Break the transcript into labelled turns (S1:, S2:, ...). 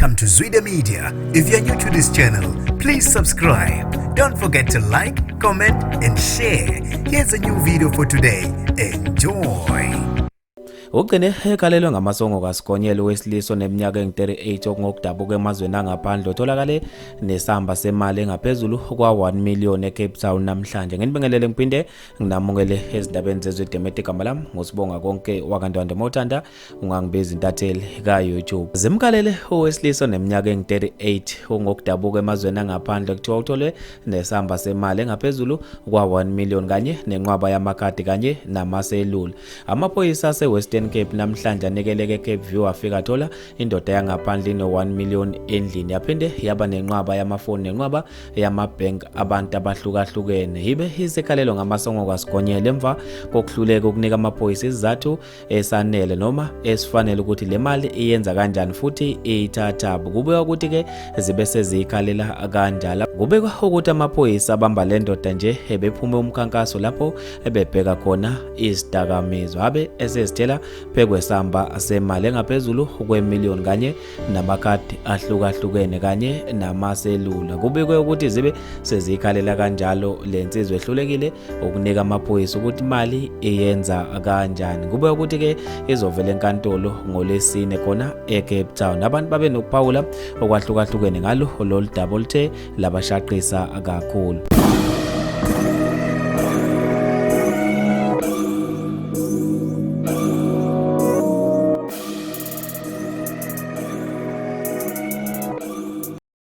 S1: Welcome to Zwida Media. If you're new to this channel, please subscribe. Don't forget to like, comment and share. Here's a new video for today. Enjoy.
S2: Ugcine ekalelwe ngamasongo kaSigonyela wesilisa oneminyaka engu-38 okungokudabuka emazweni angaphandle otholakale nesamba semali engaphezulu kwa-1 million eCape Town namhlanje. Nginibingelele ngiphinde nginamukele ezindabeni zezwe igama lami ngosibonga konke wakantwande mothanda ungangibiza intatheli ka-YouTube. Zimkalele owesilisa oneminyaka engu-38 ongokudabuka emazweni angaphandle kuthiwa utholwe nesamba semali engaphezulu kwa-1 million kanye nenqwaba yamakhadi kanye namaselula. Amaphoyisa ase-Western Cape namhlanje anekeleke eCape View afika athola indoda yangaphandle ino-1 million endlini yaphinde yaba nenqwaba yamafoni nenqwaba yamabhenki abantu abahlukahlukene. Ibe isekhalelo ngamasongo kaSigonyela emva kokuhluleka ukunika amaphoyisa isizathu esanele noma esifanele ukuthi le mali iyenza kanjani futhi ithatha. Kubekwa ukuthi ke zibe sezikhalela kanjalo. Kubekwa ukuthi amaphoyisa abamba le ndoda nje ebephume umkhankaso lapho ebebheka khona izidakamizwa abe esezithela phekwesamba semali engaphezulu kwe-million kanye namakhadi ahlukahlukene kanye namaselula. Kubikwe ukuthi zibe sezikhalela kanjalo le nsizwa ehlulekile ukunika amaphoyisa ukuthi imali iyenza kanjani. Kubekwe ukuthi ke izovela enkantolo ngoLwesine khona eCape Town. Abantu babe nokuphawula okwahlukahlukene ngalo lolu daba oluthe labashaqisa kakhulu.